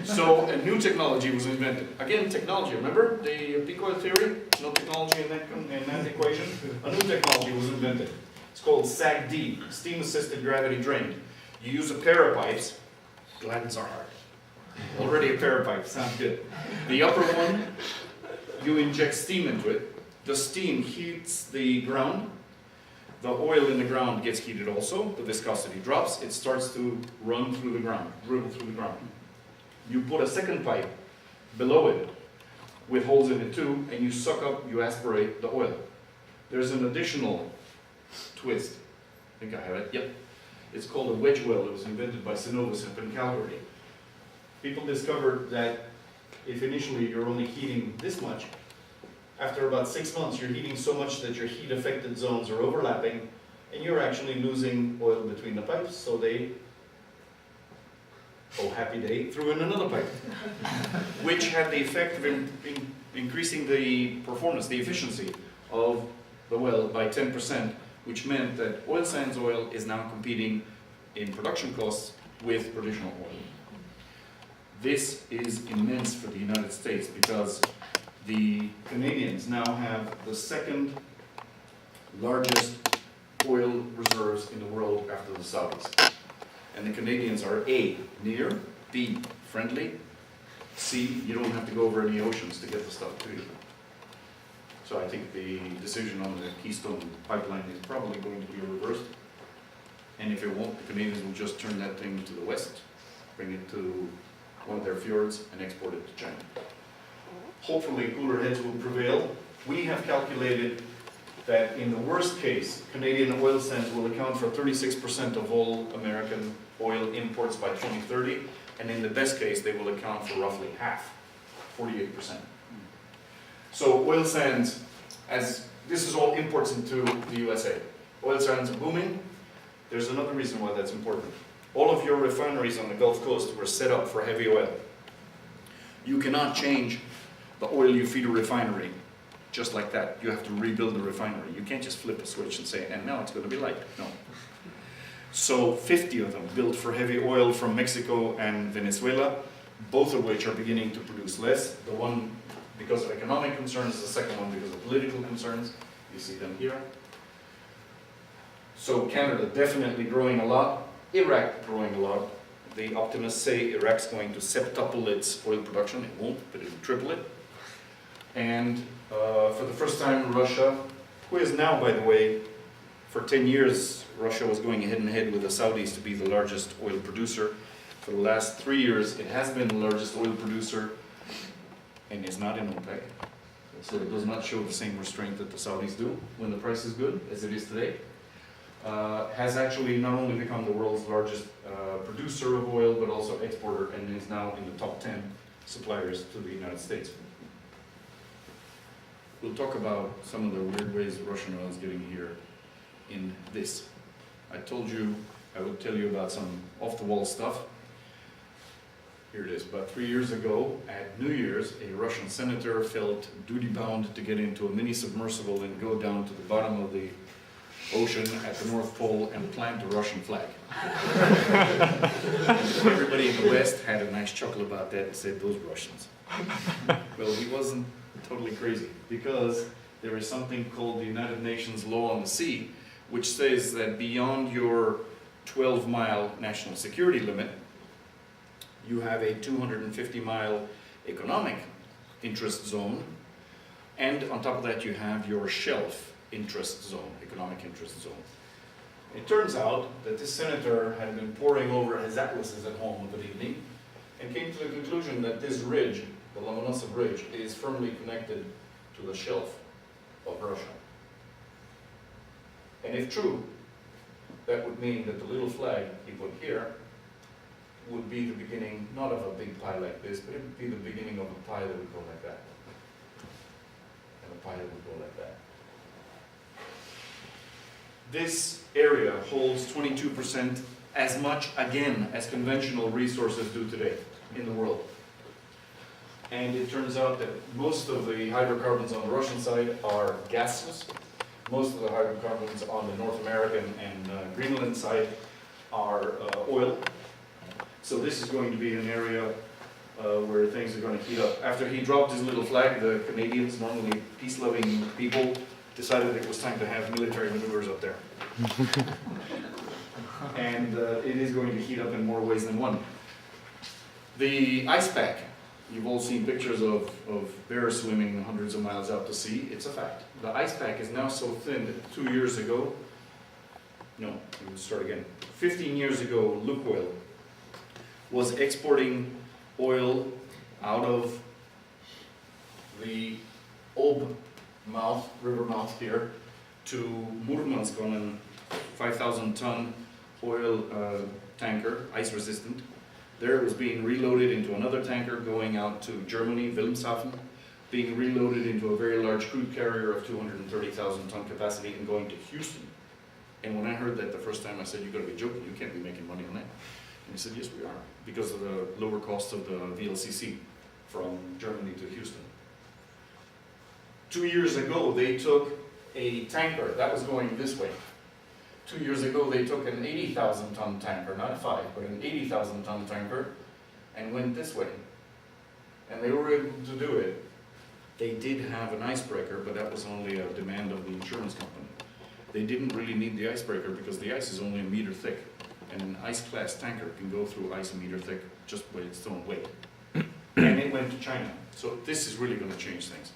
[SPEAKER 2] So a new technology was invented. Again, technology, remember the peak oil theory? No technology in that equation? A new technology was invented. It's called SAGD, steam assisted gravity drain. You use a pair of pipes. Gladens are hard. Already a pair of pipes, sounds good. The upper one, you inject steam into it. The steam heats the ground. The oil in the ground gets heated also. The viscosity drops. It starts to run through the ground, dribble through the ground. You put a second pipe below it with holes in it too, and you suck up, you aspirate the oil. There's an additional twist. I think I have it. Yep. It's called a wedge well. It was invented by Synovus up in Calgary. People discovered that if initially you're only heating this much, after about 6 months you're heating so much that your heat affected zones are overlapping and you're actually losing oil between the pipes, so they, oh happy day, threw in another pipe. Which had the effect of increasing the performance, the efficiency of the well by 10%, which meant that oil sands oil is now competing in production costs with traditional oil. This is immense for the United States because the Canadians now have the second largest oil reserves in the world after the Saudis. And the Canadians are A, near, B, friendly, C, you don't have to go over any oceans to get the stuff to you. So I think the decision on the Keystone pipeline is probably going to be reversed. And if it won't, the Canadians will just turn that thing to the west, bring it to one of their fjords and export it to China.
[SPEAKER 3] Hopefully cooler heads will prevail. We have calculated that in the worst case, Canadian oil sands will account for 36% of all American oil imports by 2030, and in the best case, they will account for roughly half, 48%. So oil sands, as this is all imports into the USA. Oil sands are booming. There's another reason why that's important. All of your refineries on the Gulf Coast were set up for heavy oil. You cannot change the oil you feed a refinery just like that. You have to rebuild the refinery. You can't just flip a switch and say, and now it's going to be light. No. So 50 of them built for heavy oil from Mexico and Venezuela, both of which are beginning to produce less. The one because of economic concerns, the second one because of political concerns. You see them here. So Canada definitely growing a lot. Iraq growing a lot. The optimists say Iraq's going to septuple its oil production. It won't, but it'll triple it. And for the first time, Russia, who is now, by the way, for 10 years, Russia was going head and head with the Saudis to be the largest oil producer. For the last 3 years, it has been the largest oil producer and is not in OPEC. So it does not show the same restraint that the Saudis do when the price is good, as it is today. Has actually not only become the world's largest producer of oil, but also exporter, and is now in the top 10 suppliers to the United States. We'll talk about some of the weird ways Russian oil is getting here in this. I told you I would tell you about some off-the-wall stuff. Here it is. About 3 years ago, at New Year's, a Russian senator felt duty-bound to get into a mini-submersible and go down to the bottom of the ocean at the North Pole and plant a Russian flag. Everybody in the West had a nice chuckle about that and said, those Russians. Well, he wasn't totally crazy, because there is something called the United Nations Law on the Sea, which says that beyond your 12-mile national security limit, you have a 250-mile economic interest zone, and on top of that you have your shelf interest zone, economic interest zone. It turns out that this senator had been poring over his atlases at home of an evening and came to the conclusion that this ridge, the Lomonosov Ridge, is firmly connected to the shelf of Russia. And if true, that would mean that the little flag he put here would be the beginning, not of a big pie like this, but it would be the beginning of a pie that would go like that. And a pie that would go like that. This area holds 22% as much, again, as conventional resources do today in the world. And it turns out that most of the hydrocarbons on the Russian side are gases. Most of the hydrocarbons on the North American and Greenland side are oil. So this is going to be an area where things are going to heat up. After he dropped his little flag, the Canadians, normally peace-loving people, decided it was time to have military maneuvers up there. And it is going to heat up in more ways than one. The ice pack, you've all seen pictures of bears swimming hundreds of miles out to sea. It's a fact. The ice pack is now so thin that 2 years ago, no, let me start again. 15 years ago, Lukoil was exporting oil out of the Ob mouth, river mouth here, to Murmansk on a 5,000-ton oil tanker, ice resistant. There it was being reloaded into another tanker going out to Germany, Wilhelmshaven, being reloaded into a very large crude carrier of 230,000-ton capacity and going to Houston. And when I heard that the first time, I said, "You've got to be joking, you can't be making money on that." And he said, "Yes, we are, because of the lower cost of the VLCC from Germany to Houston." 2 years ago, they took a tanker that was going this way. 2 years ago, they took an 80,000-ton tanker, not a 5, but an 80,000-ton tanker, and went this way. And they were able to do it. They did have an icebreaker, but that was only a demand of the insurance company. They didn't really need the icebreaker because the ice is only a meter thick. And an ice-class tanker can go through ice a meter thick just by its own weight. And it went to China. So this is really going to change things.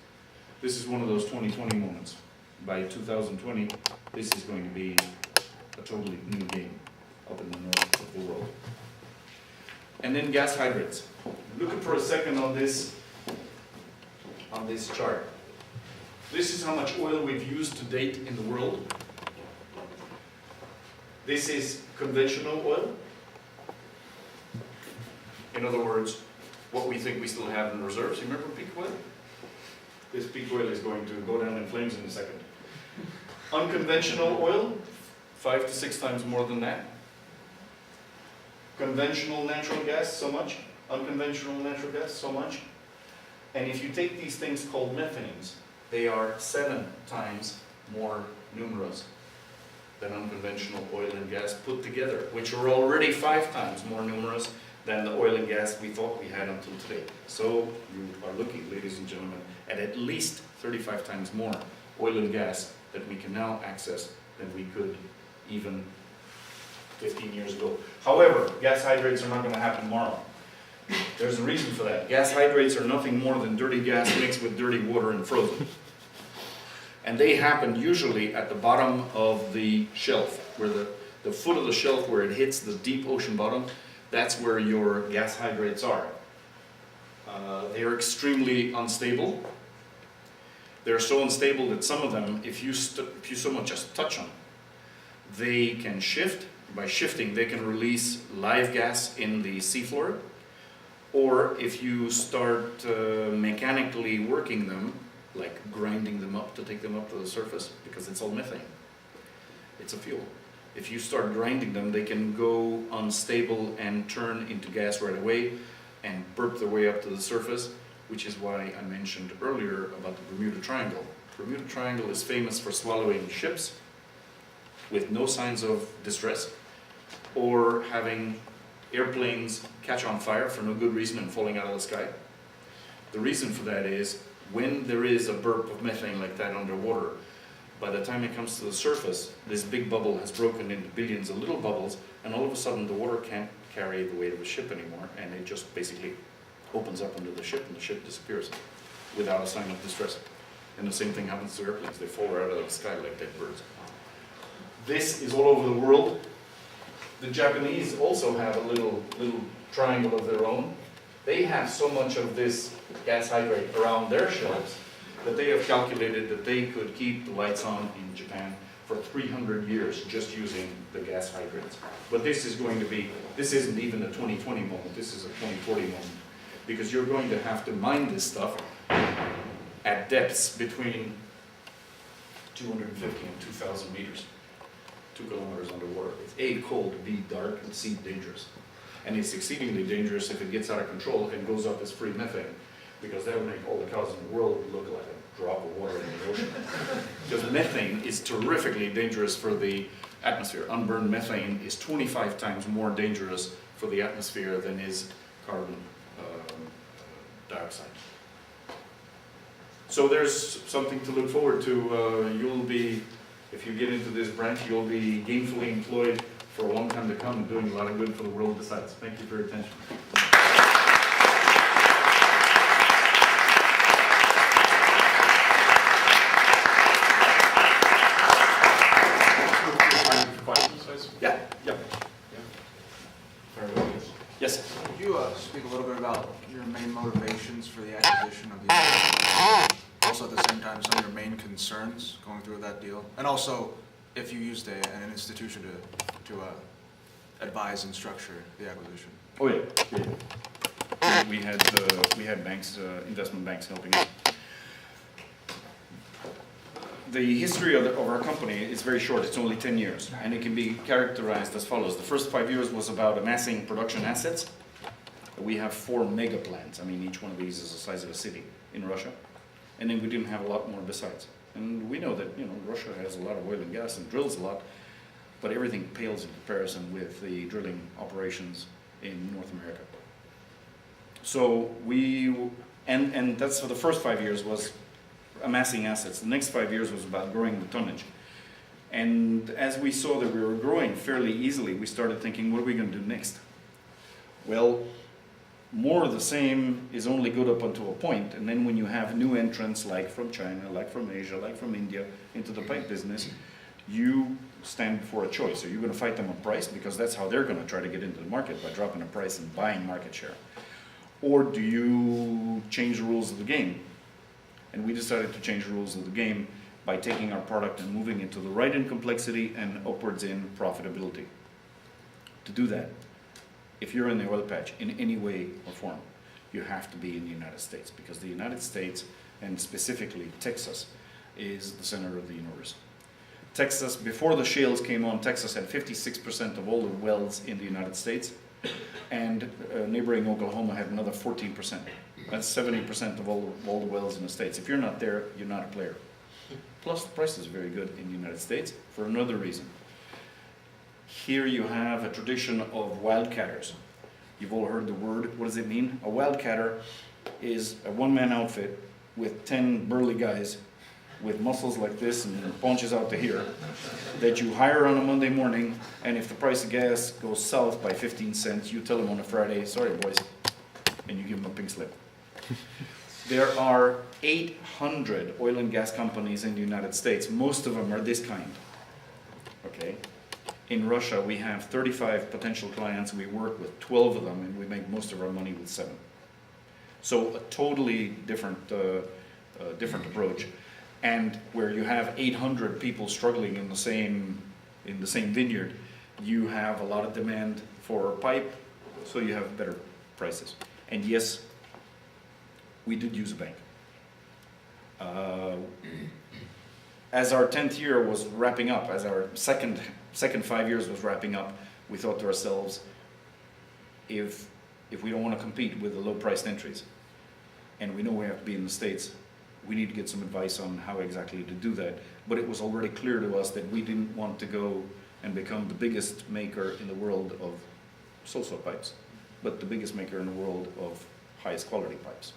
[SPEAKER 3] This is one of those 2020 moments. By 2020, this is going to be a totally new game.
[SPEAKER 2] up in the north of the world. And then gas hydrates. Looking for a second on this chart. This is how much oil we've used to date in the world. This is conventional oil. In other words, what we think we still have in reserves. You remember peak oil? This peak oil is going to go down in flames in a second. Unconventional oil, 5 to 6 times more than that. Conventional natural gas, so much. Unconventional natural gas, so much. And if you take these things called methanes, they are 7 times more numerous than unconventional oil and gas put together, which are already 5 times more numerous than the oil and gas we thought we had until today. So you are looking, ladies and gentlemen, at least 35 times more oil and gas that we can now access than we could even 15 years ago. However, gas hydrates are not going to happen tomorrow. There's a reason for that. Gas hydrates are nothing more than dirty gas mixed with dirty water and frozen. And they happen usually at the bottom of the shelf, where the foot of the shelf where it hits the deep ocean bottom, that's where your gas hydrates are. They are extremely unstable. They're so unstable that some of them, if you so much as touch them, they can shift. By shifting, they can release live gas in the seafloor. Or if you start mechanically working them, like grinding them up to take them up to the surface, because it's all methane. It's a fuel. If you start grinding them, they can go unstable and turn into gas right away and burp their way up to the surface, which is why I mentioned earlier about the Bermuda Triangle. Bermuda Triangle is famous for swallowing ships with no signs of distress, or having airplanes catch on fire for no good reason and falling out of the sky. The reason for that is when there is a burp of methane like that underwater, by the time it comes to the surface, this big bubble has broken into billions of little bubbles, and all of a sudden the water can't carry the weight of the ship anymore, and it just basically opens up under the ship and the ship disappears without a sign of distress. And the same thing happens to airplanes. They fall right out of the sky like dead birds. This is all over the world. The Japanese also have a little triangle of their own. They have so much of this gas hydrate around their shelves that they have calculated that they could keep the lights on in Japan for 300 years just using the gas hydrates. But this isn't even a 2020 moment, this is a 2040 moment. Because you're going to have to mine this stuff at depths between 250 and 2,000 meters. 2 kilometers underwater. It's A, cold, B, dark, and C, dangerous. And it's exceedingly dangerous if it gets out of control and goes up as free methane, because that would make all the cows in the world look like a drop of water in the ocean. Because methane is terrifically dangerous for the atmosphere. Unburned methane is 25 times more dangerous for the atmosphere than is carbon dioxide. So there's something to look forward to. You'll be, if you get into this branch, you'll be gainfully employed for a long time to come and doing a lot of good for the world besides. Thank you for your attention. Yeah. Yes.
[SPEAKER 4] Could you speak a little bit about your main motivations for the acquisition of the asset? Also, at the same time, some of your main concerns going through that deal, and also if you used an institution to advise and structure the acquisition.
[SPEAKER 2] Oh yeah. We had banks, investment banks helping us. The history of our company is very short. It's only 10 years, and it can be characterized as follows. The first 5 years was about amassing production assets. We have 4 mega plants. I mean, each one of these is the size of a city in Russia. And then we didn't have a lot more besides. And we know that, Russia has a lot of oil and gas and drills a lot, but everything pales in comparison with the drilling operations in North America. So and that's for the first 5 years was amassing assets. The next 5 years was about growing the tonnage. And as we saw that we were growing fairly easily, we started thinking, what are we going to do next? Well, more of the same is only good up until a point, and then when you have new entrants like from China, like from Asia, like from India into the pipe business,
[SPEAKER 5] you stand before a choice. Are you going to fight them on price? Because that's how they're going to try to get into the market, by dropping the price and buying market share. Or do you change the rules of the game? And we decided to change the rules of the game by taking our product and moving it to the right in complexity and upwards in profitability. To do that, if you're in the oil patch in any way or form, you have to be in the United States, because the United States, and specifically Texas, is the center of the universe. Texas, before the shales came on, Texas had 56% of all the wells in the United States, and neighboring Oklahoma had another 14%. That's 70% of all the wells in the States. If you're not there, you're not a player. Plus, the price is very good in the United States for another reason. Here you have a tradition of wildcatters. You've all heard the word. What does it mean? A wildcatter is a one-man outfit with 10 burly guys with muscles like this and paunches out to here that you hire on a Monday morning, and if the price of gas goes south by 15 cents, you tell them on a Friday, sorry boys, and you give them a pink slip. There are 800 oil and gas companies in the United States. Most of them are this kind. Okay? In Russia, we have 35 potential clients. We work with 12 of them, and we make most of our money with 7. So a totally different approach. And where you have 800 people struggling in the same vineyard, you have a lot of demand for pipe, so you have better prices. And yes, we did use a bank. As our 10th year was wrapping up, as our second 5 years was wrapping up, we thought to ourselves, if we don't want to compete with the low-priced entries, and we know we have to be in the States, we need to get some advice on how exactly to do that. But it was already clear to us that we didn't want to go and become the biggest maker in the world of so-so pipes, but the biggest maker in the world of highest quality pipes.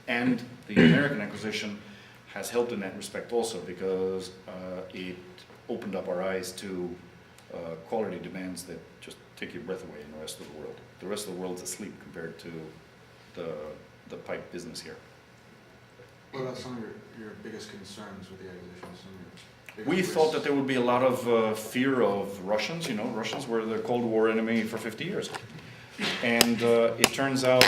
[SPEAKER 5] And the American acquisition has helped in that respect also, because it opened up our eyes to quality demands that just take your breath away in the rest of the world. The rest of the world's asleep compared to the pipe business here.
[SPEAKER 4] What about some of your biggest concerns with the acquisition? Some of your
[SPEAKER 5] We
[SPEAKER 4] biggest
[SPEAKER 5] thought
[SPEAKER 4] risks?
[SPEAKER 5] that there would be a lot of fear of Russians. You know, Russians were the Cold War enemy for 50 years. And it turns out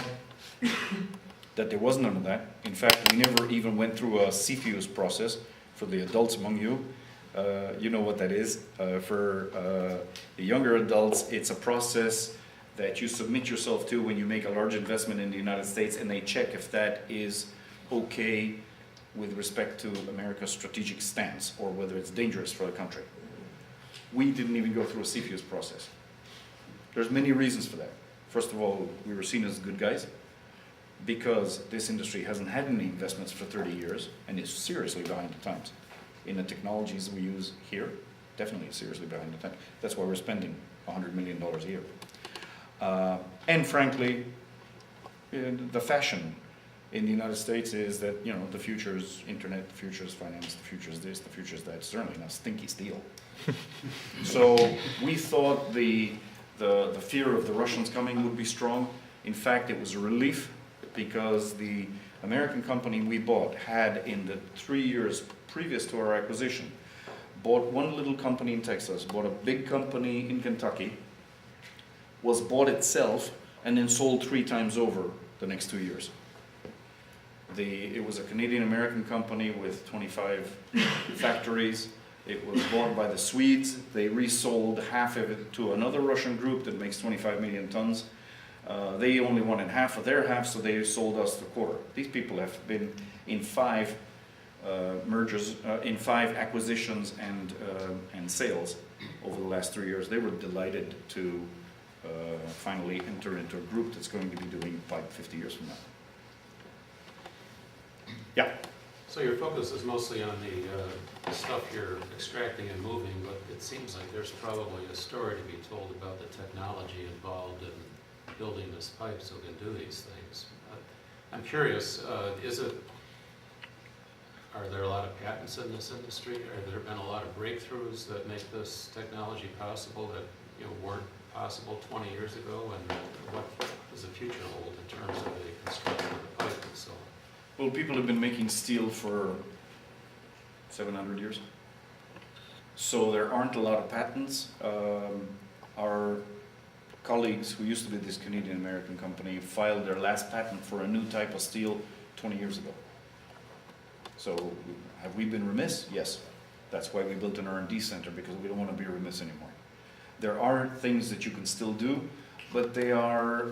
[SPEAKER 5] that there was none of that. In fact, we never even went through a CFIUS process. For the adults among you, you know what that is. For the younger adults, it's a process that you submit yourself to when you make a large investment in the United States, and they check if that is okay with respect to America's strategic stance, or whether it's dangerous for the country. We didn't even go through a CFIUS process. There's many reasons for that. First of all, we were seen as good guys, because this industry hasn't had any investments for 30 years and is seriously behind the times. In the technologies we use here, definitely seriously behind the times. That's why we're spending $100 million a year. And frankly, the fashion in the United States is that, you know, the future is internet, the future is finance, the future is this, the future is that. Certainly not stinky steel. So we thought the fear of the Russians coming would be strong. In fact, it was a relief, because the American company we bought had, in the 3 years previous to our acquisition, bought one little company in Texas, bought a big company in Kentucky, was bought itself, and then sold 3 times over the next 2 years. It was a Canadian-American company with 25 factories. It was bought by the Swedes. They resold half of it to another Russian group that makes 25 million tons. They only wanted half of their half, so they sold us the quarter. These people have been in 5 mergers, in 5 acquisitions and sales over the last 3 years. They were delighted to finally enter into a group that's going to be doing pipe 50 years from now. Yeah.
[SPEAKER 6] So your focus is mostly on the stuff you're extracting and moving, but it seems like there's probably a story to be told about the technology involved in building this pipe so we can do these things. I'm curious, are there a lot of patents in this industry? Have there been a lot of breakthroughs that make this technology possible that, you know, weren't possible 20 years ago? And what does the future hold in terms of the construction of the pipe and so on?
[SPEAKER 5] Well, people have been making steel for 700 years. So there aren't a lot of patents. Our colleagues who used to be this Canadian-American company filed their last patent for a new type of steel 20 years ago. So have we been remiss? Yes. That's why we built an R&D center, because we don't want to be remiss anymore. There are things that you can still do, but they are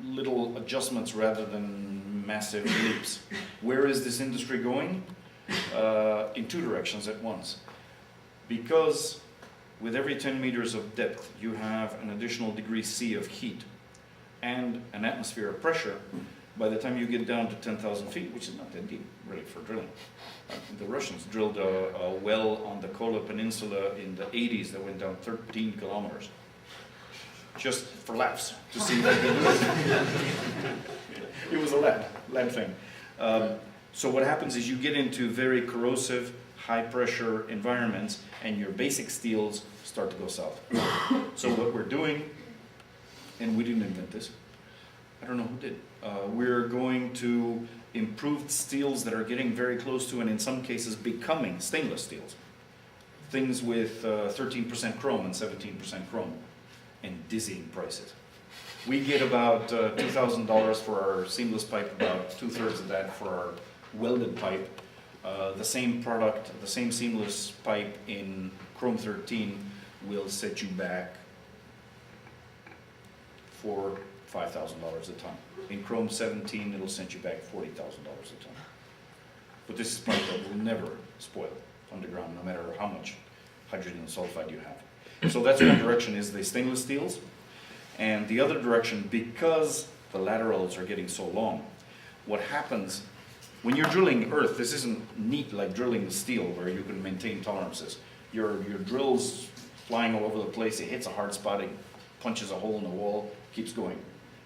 [SPEAKER 5] little adjustments rather than massive leaps. Where is this industry going? In two directions at once. Because with every 10 meters of depth, you have an additional degree C of heat and an atmosphere of pressure. By the time you get down to 10,000 feet, which is not that deep, really, for drilling. The Russians drilled a well on the Kola Peninsula in the 80s that went down 13 kilometers. Just for laughs, to see what they do. It was a lab thing. So what happens is you get into very corrosive, high-pressure environments, and your basic steels start to go south. So what we're doing, and we didn't invent this, I don't know who did. We're going to improve steels that are getting very close to, and in some cases becoming, stainless steels. Things with 13% chrome and 17% chrome, and dizzying prices. We get about $2,000 for our seamless pipe, about 2/3 of that for our welded pipe. The same product, the same seamless pipe in chrome 13 will set you back for $5,000 a ton. In chrome 17, it'll send you back $40,000 a ton. But this is pipe that will never spoil underground, no matter how much hydrogen sulfide you have. So that's one direction, is the stainless steels. And the other direction, because the laterals are getting so long, what happens when you're drilling earth, this isn't neat like drilling steel where you can maintain tolerances. Your drill's flying all over the place, it hits a hard spot, it punches a hole in the wall, keeps going.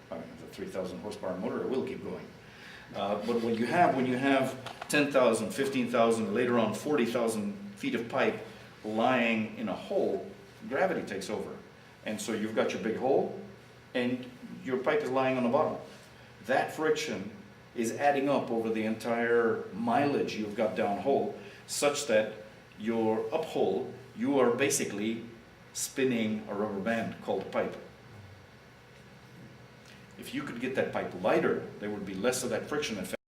[SPEAKER 5] I mean, the 3,000 horsepower motor, it will keep going. But when you have 10,000, 15,000, later on 40,000 feet of pipe lying in a hole, gravity takes over. And so you've got your big hole, and your pipe is lying on the bottom. That friction is adding up over the entire mileage you've got downhole, such that your uphole, you are basically spinning a rubber band called pipe. If you could get that pipe lighter, there would be less of that friction effect.